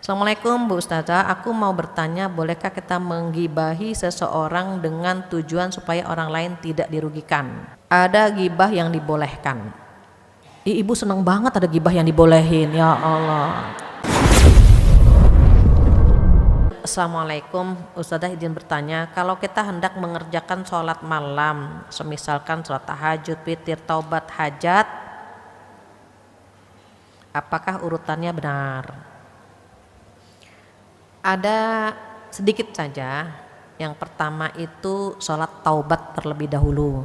Assalamualaikum Bu Ustazah, aku mau bertanya, bolehkah kita menggibahi seseorang dengan tujuan supaya orang lain tidak dirugikan? Ada gibah yang dibolehkan. Ibu senang banget ada gibah yang dibolehin, ya Allah. Assalamualaikum, Ustazah izin bertanya, kalau kita hendak mengerjakan sholat malam, semisalkan sholat tahajud, witir, taubat, hajat, apakah urutannya benar? Ada sedikit saja. Yang pertama itu sholat taubat terlebih dahulu.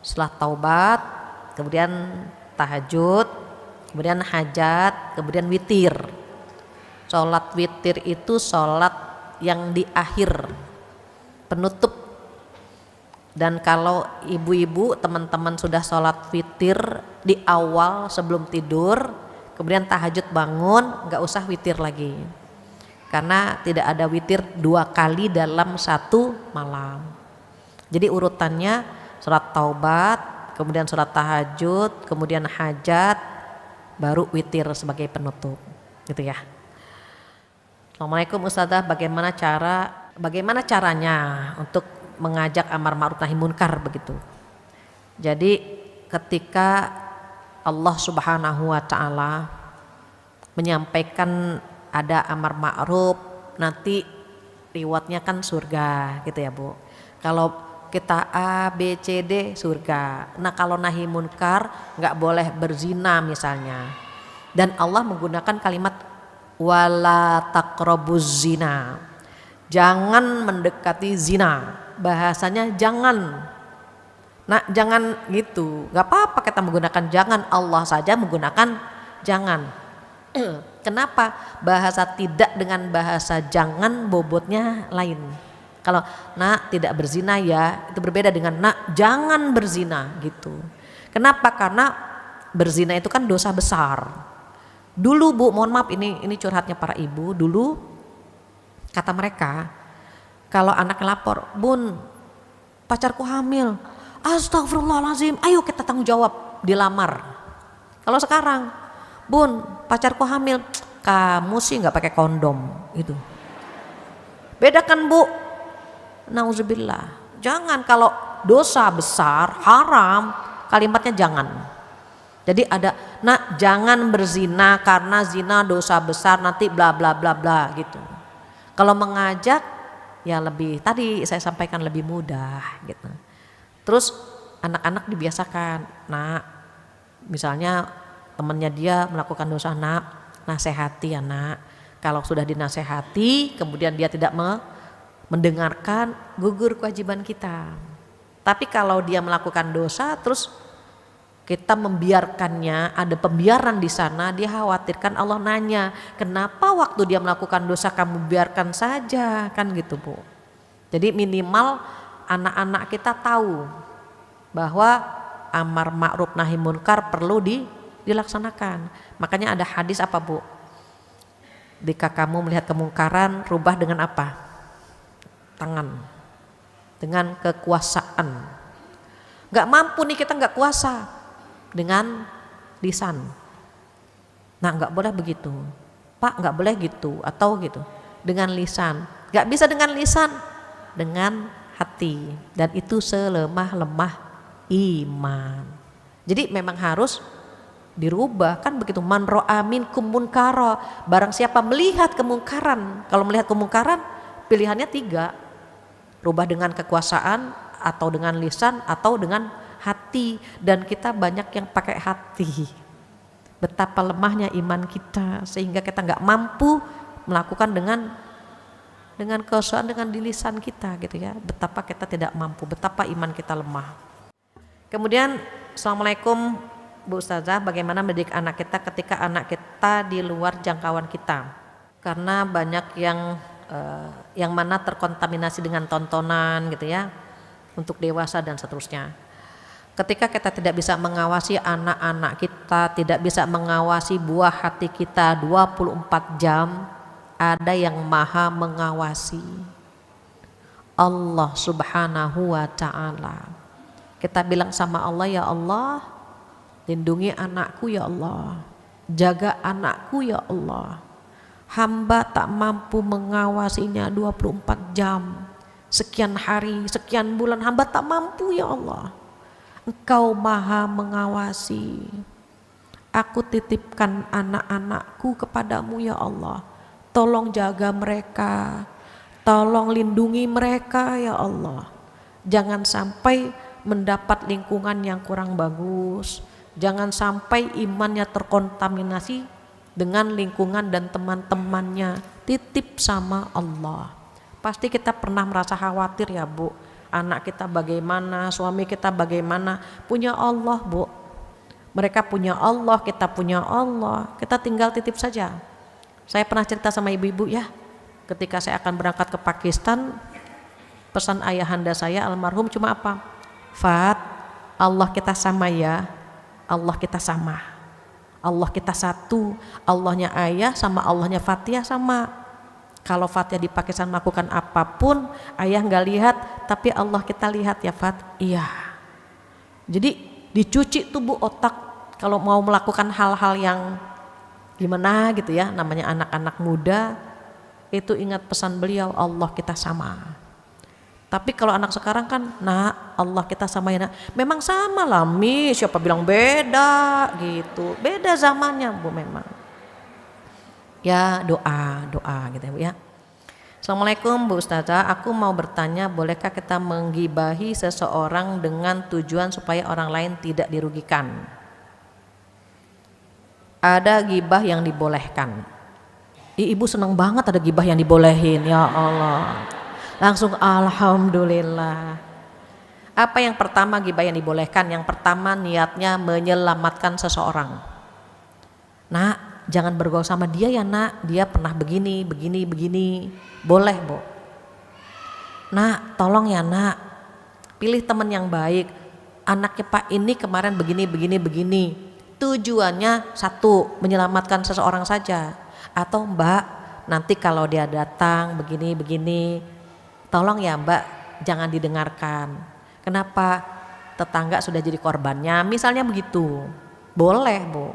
Setelah taubat, kemudian tahajud, kemudian hajat, kemudian witir. Sholat witir itu sholat yang di akhir, penutup. Dan kalau ibu-ibu teman-teman sudah sholat witir di awal sebelum tidur, kemudian tahajud bangun, gak usah witir lagi. Karena tidak ada witir 2 kali dalam 1 malam. Jadi urutannya sholat taubat, kemudian sholat tahajud, kemudian hajat, baru witir sebagai penutup, gitu ya. Assalamualaikum Ustazah, bagaimana caranya untuk mengajak amar ma'ruf nahi munkar begitu. Jadi ketika Allah Subhanahu wa taala menyampaikan ada amar ma'ruf, nanti rewardnya kan surga gitu ya Bu. Kalau kita A, B, C, D surga. Nah kalau nahi munkar nggak boleh berzina misalnya. Dan Allah menggunakan kalimat wala taqrabuz zina. Jangan mendekati zina. Bahasanya jangan. Nah jangan gitu. Nggak apa-apa kita menggunakan jangan. Allah saja menggunakan jangan. Kenapa bahasa tidak dengan bahasa jangan bobotnya lain? Kalau nak tidak berzina ya, itu berbeda dengan nak jangan berzina gitu. Kenapa? Karena berzina itu kan dosa besar. Dulu Bu, mohon maaf ini curhatnya para ibu. Dulu kata mereka, kalau anak lapor, Bun pacarku hamil, astagfirullahaladzim, ayo kita tanggung jawab, dilamar. Kalau sekarang, Bun pacarku hamil, kamu sih nggak pakai kondom itu. Beda kan Bu? Nauzubillah. Jangan, kalau dosa besar haram, kalimatnya jangan. Jadi ada, nak jangan berzina karena zina dosa besar nanti bla bla bla bla gitu. Kalau mengajak ya lebih, tadi saya sampaikan lebih mudah gitu. Terus anak-anak dibiasakan, nak misalnya temannya dia melakukan dosa, nak nasihati ya nak. Kalau sudah dinasehati kemudian dia tidak mendengarkan, gugur kewajiban kita. Tapi kalau dia melakukan dosa terus kita membiarkannya, ada pembiaran di sana, dia khawatirkan Allah nanya, kenapa waktu dia melakukan dosa kamu biarkan saja, kan gitu Bu. Jadi minimal anak-anak kita tahu bahwa amar ma'ruf nahi munkar perlu dilaksanakan. Makanya ada hadis apa Bu? Jika kamu melihat kemungkaran, rubah dengan apa? Tangan, dengan kekuasaan. Gak mampu nih kita, gak kuasa, dengan lisan. Nah gak boleh begitu, Pak gak boleh gitu, atau gitu dengan lisan. Gak bisa dengan lisan, dengan hati. Dan itu selemah-lemah iman. Jadi memang harus dirubah kan begitu. Man ra'a minkum munkara, barang siapa melihat kemungkaran. Kalau melihat kemungkaran pilihannya 3, rubah dengan kekuasaan atau dengan lisan atau dengan hati. Dan kita banyak yang pakai hati. Betapa lemahnya iman kita sehingga kita nggak mampu melakukan dengan kekuasaan, dengan di lisan kita gitu ya. Betapa kita tidak mampu, betapa iman kita lemah. Kemudian Assalamualaikum Bu Ustazah, bagaimana mendidik anak kita ketika anak kita di luar jangkauan kita? Karena banyak yang mana terkontaminasi dengan tontonan gitu ya, untuk dewasa dan seterusnya. Ketika kita tidak bisa mengawasi anak-anak kita, tidak bisa mengawasi buah hati kita 24 jam, ada yang maha mengawasi, Allah Subhanahu wa ta'ala. Kita bilang sama Allah, ya Allah, lindungi anakku ya Allah, jaga anakku ya Allah. hamba tak mampu mengawasinya 24 jam, sekian hari, sekian bulan, hamba tak mampu ya Allah. Engkau maha mengawasi. Aku titipkan anak-anakku kepadamu ya Allah. Tolong jaga mereka, tolong lindungi mereka ya Allah. Jangan sampai mendapat lingkungan yang kurang bagus. Jangan sampai imannya terkontaminasi dengan lingkungan dan teman-temannya. Titip sama Allah. Pasti kita pernah merasa khawatir ya Bu. Anak kita bagaimana, suami kita bagaimana. Punya Allah Bu. Mereka punya Allah, kita punya Allah. Kita tinggal titip saja. Saya pernah cerita sama ibu-ibu ya. Ketika saya akan berangkat ke Pakistan, pesan ayahanda saya almarhum cuma apa? Fat, Allah kita sama ya. Allah kita sama. Allah kita satu. Allahnya ayah sama Allahnya Fatihah sama. Kalau Fatihah di Pakistan melakukan apapun, ayah nggak lihat, tapi Allah kita lihat ya Fat. Iya. Jadi dicuci tubuh otak kalau mau melakukan hal-hal yang gimana gitu ya, namanya anak-anak muda, itu ingat pesan beliau, Allah kita sama. Tapi kalau anak sekarang kan, nah Allah kita sama ya nak. Memang sama lah Mi, siapa bilang beda gitu. Beda zamannya Bu memang. Ya doa gitu ya Bu ya. Assalamualaikum Bu Ustazah, aku mau bertanya, bolehkah kita menggibahi seseorang dengan tujuan supaya orang lain tidak dirugikan? Ada gibah yang dibolehkan. Ibu senang banget ada gibah yang dibolehin, ya Allah. Langsung alhamdulillah. Apa yang pertama gibah yang dibolehkan? Yang pertama niatnya menyelamatkan seseorang. Nak, jangan bergaul sama dia ya nak, dia pernah begini. Boleh Bu. Nak, tolong ya nak, pilih teman yang baik. Anaknya Pak ini kemarin begini. Tujuannya satu, menyelamatkan seseorang saja. Atau Mbak, nanti kalau dia datang begini, tolong ya Mbak, jangan didengarkan. Kenapa? Tetangga sudah jadi korbannya, misalnya begitu. Boleh Bu.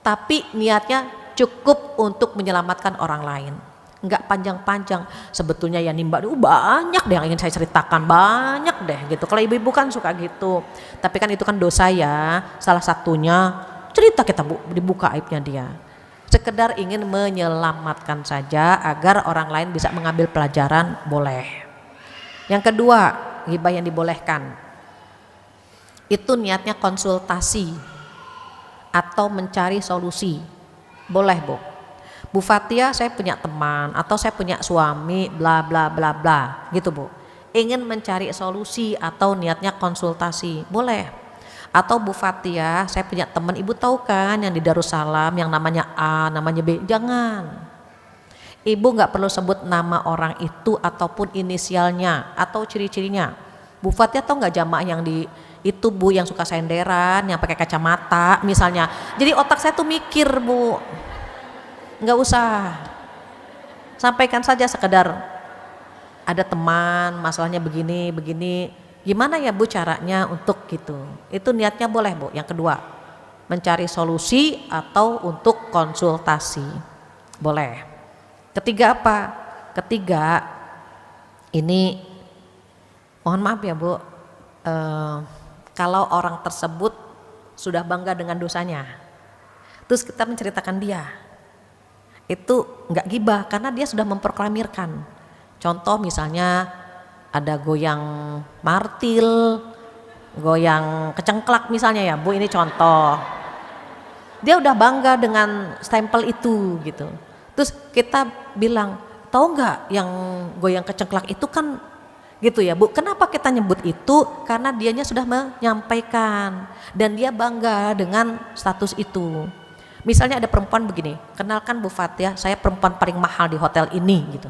Tapi niatnya cukup untuk menyelamatkan orang lain. Enggak panjang-panjang. Sebetulnya ya nih Mbak, banyak deh yang ingin saya ceritakan, banyak deh gitu. Kalau ibu-ibu kan suka gitu. Tapi kan itu kan dosa ya. Salah satunya cerita kita Bu, dibuka aibnya dia. Sekedar ingin menyelamatkan saja agar orang lain bisa mengambil pelajaran, boleh. Yang kedua, ghibah yang dibolehkan. Itu niatnya konsultasi atau mencari solusi. Boleh Bu. Bu Fatia, saya punya teman atau saya punya suami bla bla bla bla gitu Bu. Ingin mencari solusi atau niatnya konsultasi, boleh. Atau Bu Fatia, saya punya teman, ibu tahu kan yang di Darussalam yang namanya A, namanya B, jangan. Ibu nggak perlu sebut nama orang itu ataupun inisialnya atau ciri-cirinya. Bu Fatia tahu nggak jamaah yang di itu Bu yang suka senderan, yang pakai kacamata misalnya. Jadi otak saya tuh mikir Bu, nggak usah. Sampaikan saja sekedar ada teman masalahnya begini. Gimana ya Bu caranya untuk gitu. Itu niatnya boleh Bu. Yang kedua, mencari solusi atau untuk konsultasi. Boleh. Ketiga apa? Ketiga, ini mohon maaf ya Bu, kalau orang tersebut sudah bangga dengan dosanya, terus kita menceritakan dia, itu enggak gibah karena dia sudah memproklamirkan. Contoh misalnya ada goyang martil, goyang kecengklak misalnya ya Bu, ini contoh. Dia udah bangga dengan stempel itu gitu. Terus kita bilang, tahu nggak yang goyang kecengklak itu kan gitu ya Bu. Kenapa kita nyebut itu? Karena dianya sudah menyampaikan dan dia bangga dengan status itu. Misalnya ada perempuan begini, kenalkan Bu Fatia, saya perempuan paling mahal di hotel ini gitu.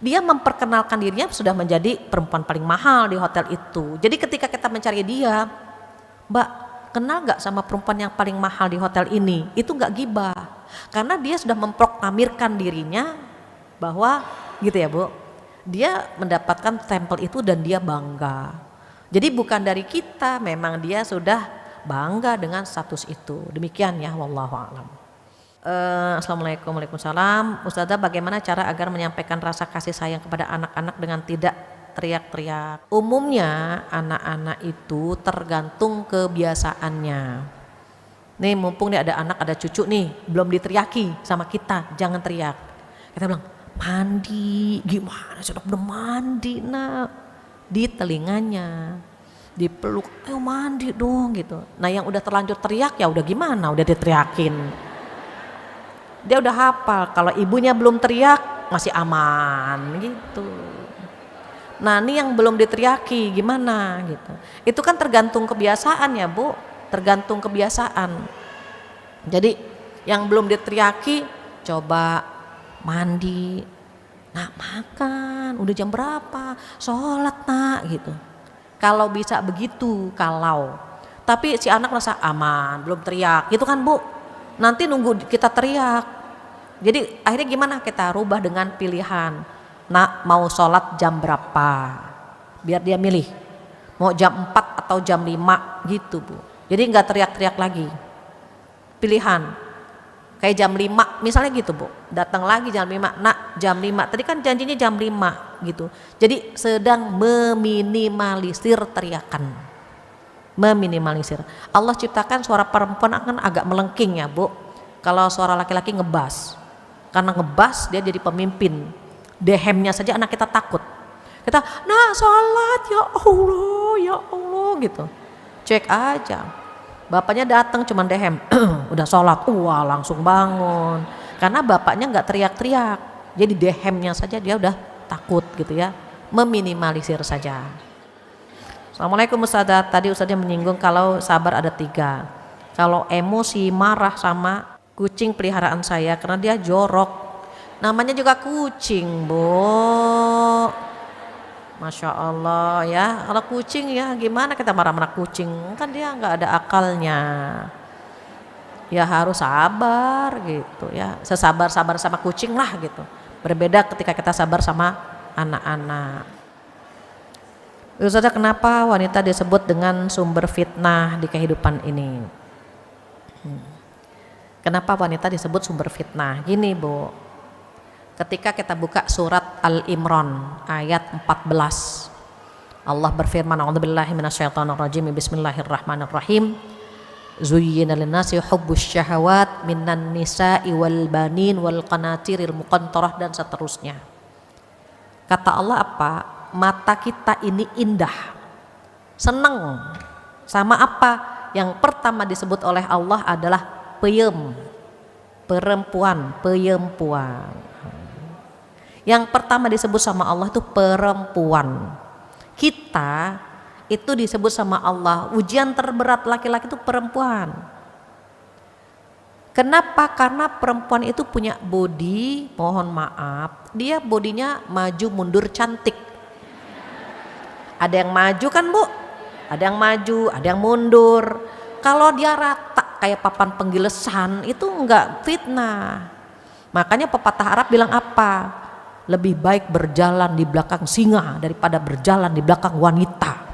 Dia memperkenalkan dirinya sudah menjadi perempuan paling mahal di hotel itu. Jadi ketika kita mencari dia, Mbak kenal nggak sama perempuan yang paling mahal di hotel ini? Itu nggak gibah, karena dia sudah memproklamirkan dirinya bahwa gitu ya Bu. Dia mendapatkan stempel itu dan dia bangga. Jadi bukan dari kita, memang dia sudah bangga dengan status itu. Demikian ya, wallahu a'lam. Assalamualaikum, waalaikumsalam. Ustazah, bagaimana cara agar menyampaikan rasa kasih sayang kepada anak-anak dengan tidak teriak-teriak? Umumnya anak-anak itu tergantung kebiasaannya. Nih mumpung nih ada anak, ada cucu nih, belum diteriaki sama kita, jangan teriak. Kita bilang, mandi, gimana sudah belum mandi nak? Di telinganya, dipeluk, ayo mandi dong gitu. Nah yang udah terlanjur teriak ya udah gimana, udah diteriakin. Dia udah hafal, kalau ibunya belum teriak masih aman gitu. Nah ini yang belum diteriaki gimana gitu. Itu kan tergantung kebiasaan ya Bu, tergantung kebiasaan. Jadi yang belum diteriaki coba mandi, nak makan, udah jam berapa, sholat nak gitu. Kalau bisa begitu, kalau. Tapi si anak merasa aman, belum teriak gitu kan Bu. Nanti nunggu kita teriak. Jadi akhirnya gimana, kita rubah dengan pilihan. Nak mau sholat jam berapa, biar dia milih mau jam 4 atau jam 5 gitu Bu. Jadi nggak teriak-teriak lagi, pilihan. Kayak jam 5 misalnya gitu Bu, datang lagi jam 5, nak jam 5, tadi kan janjinya jam 5 gitu. Jadi sedang meminimalisir teriakan, meminimalisir. Allah ciptakan suara perempuan akan agak melengking ya Bu. Kalau suara laki-laki ngebas, karena ngebas dia jadi pemimpin. Dehemnya saja anak kita takut. Kita, nah sholat ya Allah gitu. Cek aja, bapaknya datang cuman dehem, udah sholat, wah langsung bangun. Karena bapaknya nggak teriak-teriak, jadi dehemnya saja dia udah takut gitu ya. Meminimalisir saja. Assalamualaikum Ustazah, tadi Ustazah menyinggung kalau sabar ada 3. Kalau emosi marah sama kucing peliharaan saya karena dia jorok, namanya juga kucing Bu. Masya Allah ya, kalau kucing ya gimana kita marah-marah kucing, kan dia nggak ada akalnya. Ya harus sabar gitu ya, sesabar-sabar sama kucing lah gitu. Berbeda ketika kita sabar sama anak-anak. Ustazah, kenapa wanita disebut dengan sumber fitnah di kehidupan ini? Kenapa wanita disebut sumber fitnah? Gini Bu, ketika kita buka surat Al-Imran ayat 14, Allah berfirman, a'udzubillahi minasyaitonirrajim, bismillahirrahmanirrahim. Zuyyina linnasi hubbus syahawat minan nisa'i wal banin wal qanatiril muqantarah, dan seterusnya. Kata Allah apa? Mata kita ini indah, senang sama apa? Yang pertama disebut oleh Allah adalah perempuan. Yang pertama disebut sama Allah itu perempuan. Kita itu disebut sama Allah, ujian terberat laki-laki itu perempuan. Kenapa? Karena perempuan itu punya body, mohon maaf, dia bodinya maju mundur cantik. Ada yang maju kan Bu? Ada yang maju, ada yang mundur. Kalau dia rata kayak papan penggilesan itu enggak fitnah. Makanya pepatah Arab bilang apa? Lebih baik berjalan di belakang singa daripada berjalan di belakang wanita.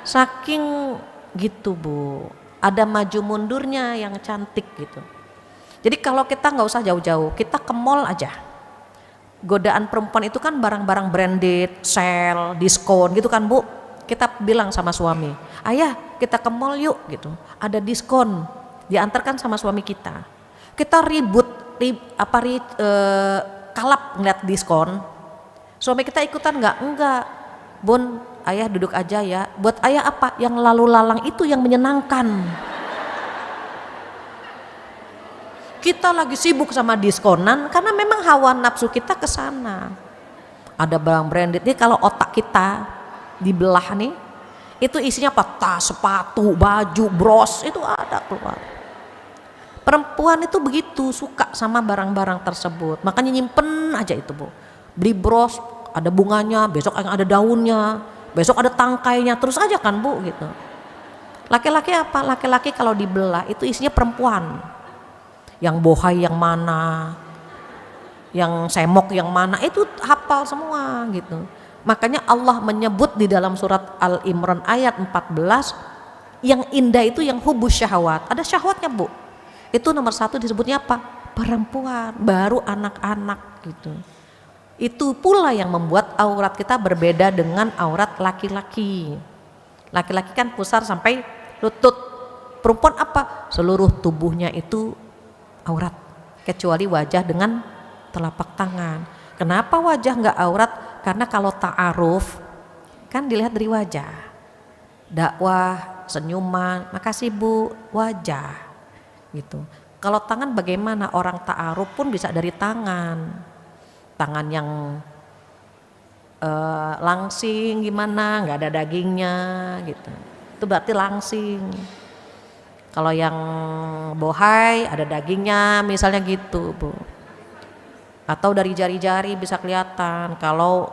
Saking gitu Bu, ada maju mundurnya yang cantik gitu. Jadi kalau kita nggak usah jauh-jauh, kita ke mall aja. Godaan perempuan itu kan barang-barang branded, sale, diskon gitu kan Bu. Kita bilang sama suami, ayah kita ke mall yuk gitu, ada diskon, diantarkan sama suami kita. Kita kalap ngeliat diskon, suami kita ikutan nggak? Enggak, Bun, ayah duduk aja ya. Buat ayah apa? Yang lalu lalang itu yang menyenangkan. Kita lagi sibuk sama diskonan karena memang hawa nafsu kita ke sana. Ada barang branded nih, kalau otak kita dibelah nih, itu isinya apa? Tas, sepatu, baju, bros, itu ada keluar. Perempuan itu begitu, suka sama barang-barang tersebut, makanya nyimpen aja itu Bu. Beli bros, ada bunganya, besok ada daunnya, besok ada tangkainya, terus aja kan Bu gitu. Laki-laki apa? Laki-laki kalau dibelah itu isinya perempuan. Yang bohai yang mana, yang semok yang mana, itu hafal semua gitu. Makanya Allah menyebut di dalam surat Al-Imran ayat 14, yang indah itu yang hubus syahwat. Ada syahwatnya Bu. itu nomor satu disebutnya apa? Perempuan, baru anak-anak gitu. Itu pula yang membuat aurat kita berbeda dengan aurat laki-laki. Laki-laki kan pusar sampai lutut. Perempuan apa? Seluruh tubuhnya itu aurat, kecuali wajah dengan telapak tangan. Kenapa wajah nggak aurat? Karena kalau ta'aruf kan dilihat dari wajah. Dakwah, senyuman, makasih Bu, wajah gitu. Kalau tangan bagaimana? Orang ta'aruf pun bisa dari tangan. Tangan yang langsing gimana, nggak ada dagingnya gitu. Itu berarti langsing. Kalau yang bohai ada dagingnya misalnya gitu Bu. Atau dari jari-jari bisa kelihatan. Kalau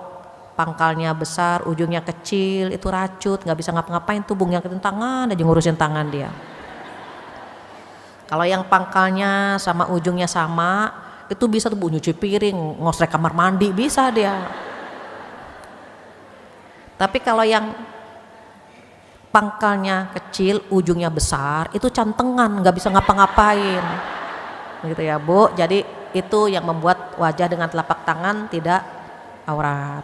pangkalnya besar, ujungnya kecil, itu racut, nggak bisa ngapa-ngapain, tubuhnya ke tangan aja ngurusin tangan dia. Kalau yang pangkalnya sama ujungnya sama, itu bisa tuh nyuci piring, ngosrek kamar mandi, bisa dia. Tapi kalau yang pangkalnya kecil, ujungnya besar, itu cantengan, nggak bisa ngapa-ngapain. Gitu ya Bu. Jadi itu yang membuat wajah dengan telapak tangan tidak aurat.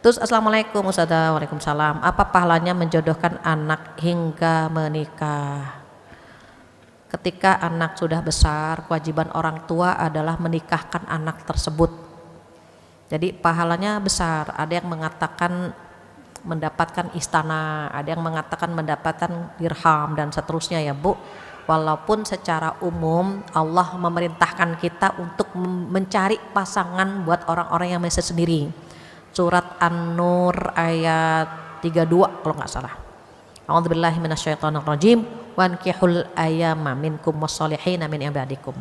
Terus assalamualaikum Ustazah. Waalaikumsalam. Apa pahalanya menjodohkan anak hingga menikah? Ketika anak sudah besar, kewajiban orang tua adalah menikahkan anak tersebut. Jadi pahalanya besar. Ada yang mengatakan mendapatkan istana, ada yang mengatakan mendapatkan dirham dan seterusnya ya Bu. Walaupun secara umum Allah memerintahkan kita untuk mencari pasangan buat orang-orang yang masih sendiri. Surat An-Nur ayat 32 kalau nggak salah. A'udzubillahi minasyaitonirrajim. Wankihul ayyama minkum wasolihina min ibadikum.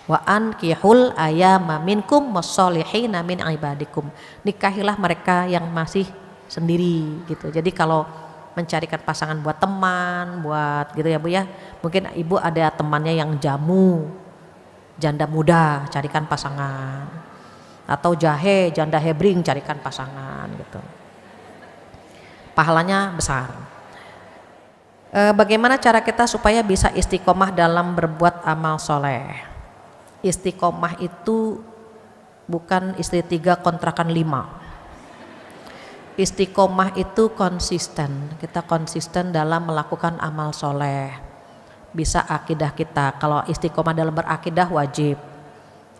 Wa ankihul ayyama minkum wasolihina min ibadikum. Nikahilah mereka yang masih sendiri gitu. Jadi kalau mencarikan pasangan buat teman, buat gitu ya Bu ya. Mungkin Ibu ada temannya yang jamu, janda muda, carikan pasangan. Atau jahe, janda hebring, carikan pasangan gitu. Pahalanya besar. Bagaimana cara kita supaya bisa istiqomah dalam berbuat amal soleh? Istiqomah itu bukan istri 3 kontrakan 5. Istiqomah itu konsisten. Kita konsisten dalam melakukan amal soleh. Bisa akidah kita. Kalau istiqomah dalam berakidah wajib.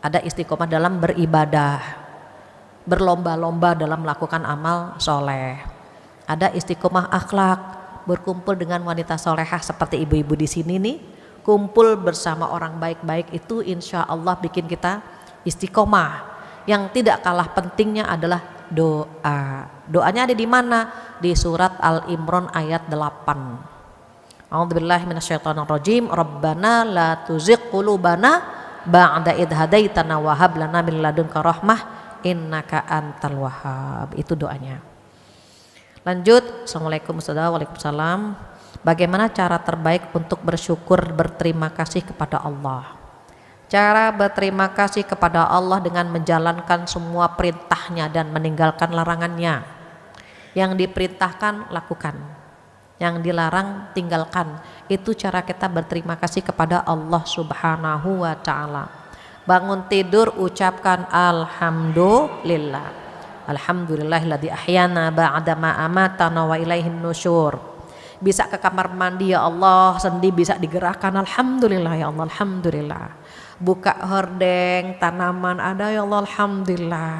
Ada istiqomah dalam beribadah. Berlomba-lomba dalam melakukan amal soleh. Ada istiqomah akhlak. Berkumpul dengan wanita solehah seperti ibu-ibu di sini nih, kumpul bersama orang baik-baik itu insya Allah bikin kita istiqomah. Yang tidak kalah pentingnya adalah doa. Doanya ada di mana? Di surat Al-Imran ayat 8. A'udzubillahi minasyaitonirrajim. Rabbana la tuzigh qulubana ba'da idh hadaitana wa hab lana min ladunka rahmah innaka antal wahhab. Itu doanya. Lanjut, assalamualaikum Ustazah. Waalaikumsalam. Bagaimana cara terbaik untuk bersyukur berterima kasih kepada Allah? Cara berterima kasih kepada Allah dengan menjalankan semua perintahnya dan meninggalkan larangannya. Yang diperintahkan lakukan, yang dilarang tinggalkan. Itu cara kita berterima kasih kepada Allah Subhanahu wa ta'ala. Bangun tidur ucapkan alhamdulillah. Alhamdulillahilladzi ahyana ba'da ma amatana wa ilaihin nusyur. Bisa ke kamar mandi ya Allah, sendi bisa digerakkan, alhamdulillah ya Allah, alhamdulillah. Buka hordeng, tanaman ada ya Allah, alhamdulillah.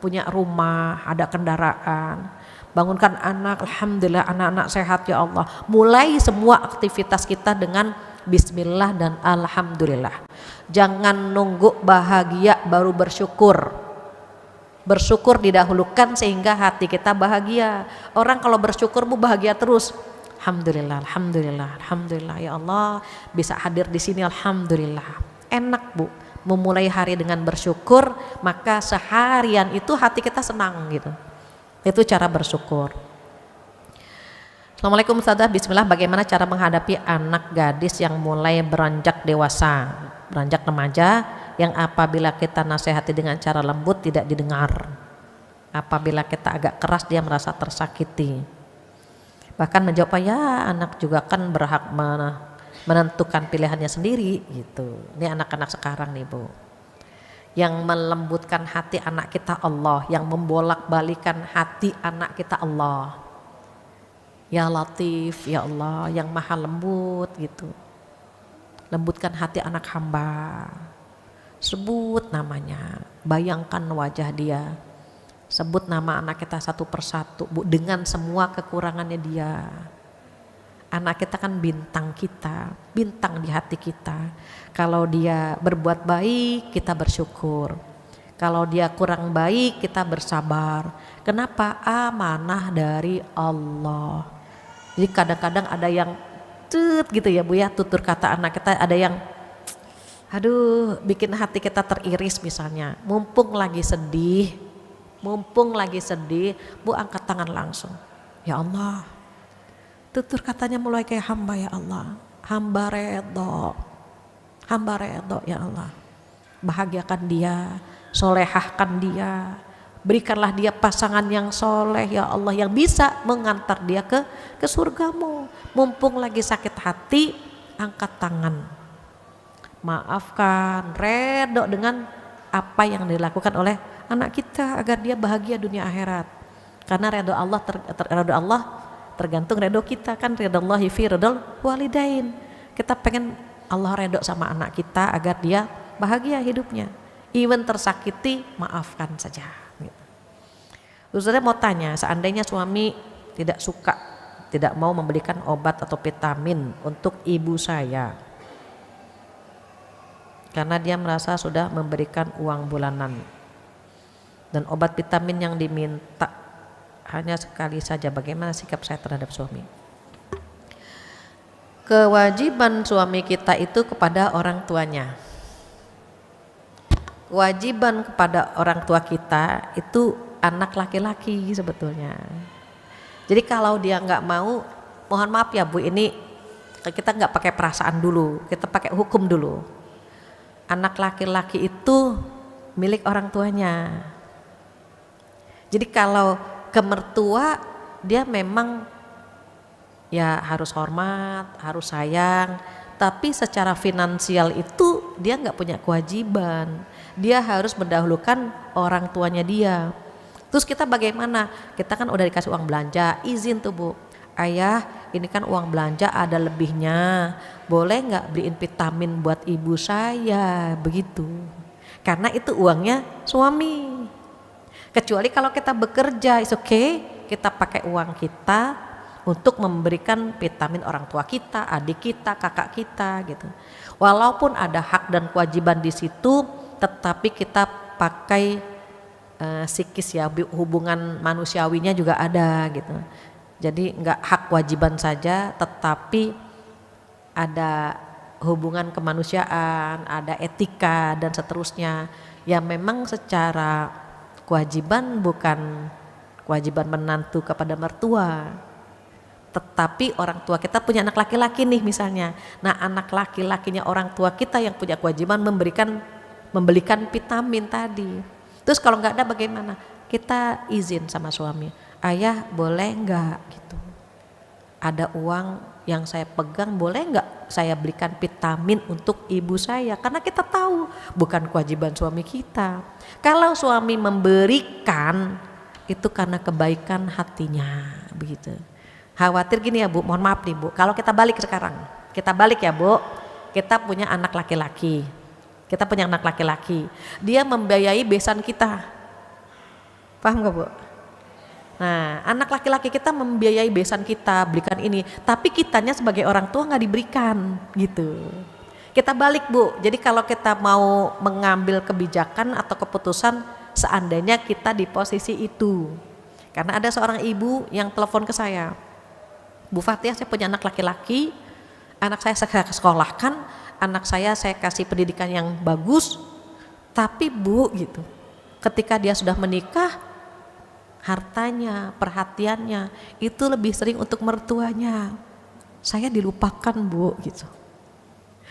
Punya rumah, ada kendaraan. Bangunkan anak, alhamdulillah anak-anak sehat ya Allah. Mulai semua aktivitas kita dengan bismillah dan alhamdulillah. Jangan nunggu bahagia baru bersyukur. Bersyukur didahulukan sehingga hati kita bahagia. Orang kalau bersyukur Bu bahagia terus. Alhamdulillah, alhamdulillah, alhamdulillah ya Allah bisa hadir di sini, alhamdulillah. Enak Bu, memulai hari dengan bersyukur, maka seharian itu hati kita senang gitu. Itu cara bersyukur. Assalamualaikum Ustazah, bismillah. Bagaimana cara menghadapi anak gadis yang mulai beranjak dewasa, beranjak remaja, yang apabila kita nasihati dengan cara lembut tidak didengar, apabila kita agak keras dia merasa tersakiti, bahkan menjawab ya anak juga kan berhak menentukan pilihannya sendiri gitu. Ini anak-anak sekarang nih Bu. Yang melembutkan hati anak kita Allah, yang membolak-balikan hati anak kita Allah. Ya Latif, ya Allah yang maha lembut gitu. Lembutkan hati anak hamba. Sebut namanya, bayangkan wajah dia. Sebut nama anak kita satu persatu Bu, dengan semua kekurangannya dia. Anak kita kan bintang kita, bintang di hati kita. Kalau dia berbuat baik, kita bersyukur. Kalau dia kurang baik, kita bersabar. Kenapa? Amanah dari Allah. Jadi kadang-kadang ada yang gitu ya Bu ya, tutur kata anak kita, ada yang aduh bikin hati kita teriris misalnya. Mumpung lagi sedih, Bu angkat tangan langsung. Ya Allah, tutur katanya mulai kayak hamba ya Allah. Hamba redho ya Allah. Bahagiakan dia, solehahkan dia. Berikanlah dia pasangan yang soleh ya Allah, yang bisa mengantar dia ke surgamu. Mumpung lagi sakit hati, angkat tangan. Maafkan, redho dengan apa yang dilakukan oleh anak kita agar dia bahagia dunia akhirat. Karena redho Allah tergantung redho kita kan, ridhallahi fi ridhal walidain. Kita pengen Allah redho sama anak kita agar dia bahagia hidupnya. Even tersakiti, maafkan saja. Ustazah mau tanya, seandainya suami tidak mau memberikan obat atau vitamin untuk ibu saya, karena dia merasa sudah memberikan uang bulanan dan obat vitamin yang diminta hanya sekali saja, bagaimana sikap saya terhadap suami? Kewajiban suami kita itu kepada orang tuanya. Kewajiban kepada orang tua kita itu anak laki-laki sebetulnya. Jadi kalau dia nggak mau, mohon maaf ya Bu, ini kita nggak pakai perasaan dulu, kita pakai hukum dulu. Anak laki-laki itu milik orang tuanya. Jadi kalau ke mertua, dia memang ya harus hormat, harus sayang, tapi secara finansial itu dia nggak punya kewajiban. Dia harus mendahulukan orang tuanya dia. Terus kita bagaimana? Kita kan udah dikasih uang belanja, izin tuh Bu, ayah ini kan uang belanja ada lebihnya, boleh nggak beliin vitamin buat ibu saya, begitu. Karena itu uangnya suami. Kecuali kalau kita bekerja, it's okay, kita pakai uang kita untuk memberikan vitamin orang tua kita, adik kita, kakak kita gitu. Walaupun ada hak dan kewajiban di situ, tetapi kita pakai psikis ya, hubungan manusiawinya juga ada gitu. Jadi nggak hak kewajiban saja, tetapi ada hubungan kemanusiaan, ada etika dan seterusnya. Ya memang secara kewajiban bukan kewajiban menantu kepada mertua, tetapi orang tua kita punya anak laki-laki nih misalnya. Nah anak laki-lakinya orang tua kita yang punya kewajiban membelikan vitamin tadi. Terus kalau nggak ada bagaimana? Kita izin sama suami, ayah boleh nggak gitu, ada uang yang saya pegang, boleh nggak saya belikan vitamin untuk ibu saya? Karena kita tahu bukan kewajiban suami kita. Kalau suami memberikan itu karena kebaikan hatinya, begitu. Khawatir gini ya Bu, mohon maaf nih Bu, kalau kita balik sekarang, kita balik ya Bu, kita punya anak laki-laki. Dia membiayai besan kita, paham gak Bu? Nah anak laki-laki kita membiayai besan kita, belikan ini, tapi kitanya sebagai orang tua gak diberikan gitu. Kita balik Bu, jadi kalau kita mau mengambil kebijakan atau keputusan, seandainya kita di posisi itu. Karena ada seorang ibu yang telepon ke saya, Bu Fathia, saya punya anak laki-laki, anak saya sekolahkan, anak saya kasih pendidikan yang bagus, tapi Bu gitu, ketika dia sudah menikah, hartanya, perhatiannya itu lebih sering untuk mertuanya. Saya dilupakan Bu gitu.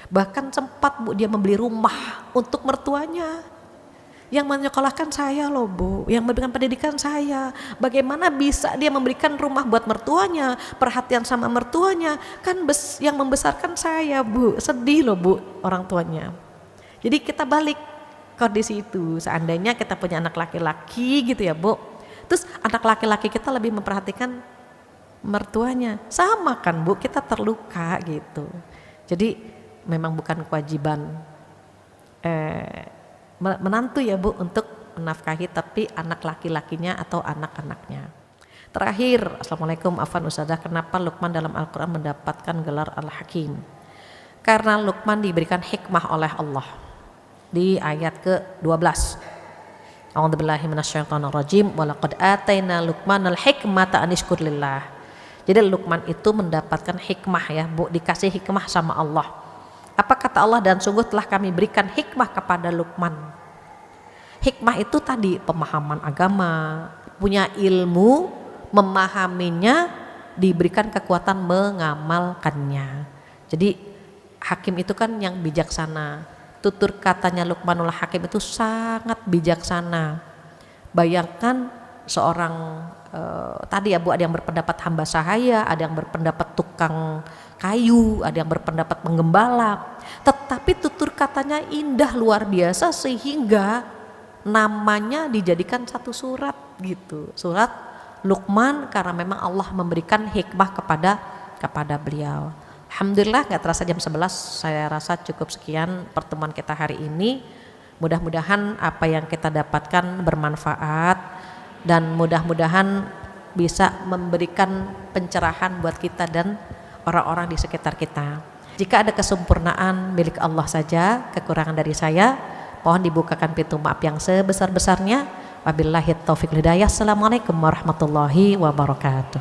Bahkan sempat Bu dia membeli rumah untuk mertuanya. Yang menyekolahkan saya loh Bu, yang memberikan pendidikan saya. Bagaimana bisa dia memberikan rumah buat mertuanya, perhatian sama mertuanya, kan yang membesarkan saya Bu. Sedih loh Bu orang tuanya. Jadi kita balik kondisi itu, seandainya kita punya anak laki-laki gitu ya Bu, terus anak laki-laki kita lebih memperhatikan mertuanya, sama kan Bu, kita terluka gitu. Jadi memang bukan kewajiban menantu ya Bu untuk menafkahi, tapi anak laki-lakinya atau anak-anaknya. Terakhir, Assalamualaikum Afwan Ustazah, kenapa Luqman dalam Al-Quran mendapatkan gelar Al-Hakim? Karena Luqman diberikan hikmah oleh Allah di ayat ke-12. A'udzubillahi minasyaitonirrajim, wa laqad ataina Luqmanal hikmata an ishkur lillah. Jadi Luqman itu mendapatkan hikmah ya Bu, dikasih hikmah sama Allah. Apa kata Allah, dan sungguh telah kami berikan hikmah kepada Luqman. Hikmah itu tadi pemahaman agama, punya ilmu, memahaminya, diberikan kekuatan mengamalkannya. Jadi hakim itu kan yang bijaksana. Tutur katanya Luqmanul Hakim itu sangat bijaksana. Bayangkan seorang tadi ya Bu, ada yang berpendapat hamba sahaya, ada yang berpendapat tukang kayu, ada yang berpendapat penggembala, tetapi tutur katanya indah luar biasa sehingga namanya dijadikan satu surat gitu, surat Luqman, karena memang Allah memberikan hikmah kepada beliau. Alhamdulillah, nggak terasa jam 11, saya rasa cukup sekian pertemuan kita hari ini. Mudah-mudahan apa yang kita dapatkan bermanfaat dan mudah-mudahan bisa memberikan pencerahan buat kita dan orang-orang di sekitar kita. Jika ada kesempurnaan milik Allah saja, kekurangan dari saya, mohon dibukakan pintu maaf yang sebesar-besarnya. Wabillahi taufiq hidayah. Assalamualaikum warahmatullahi wabarakatuh.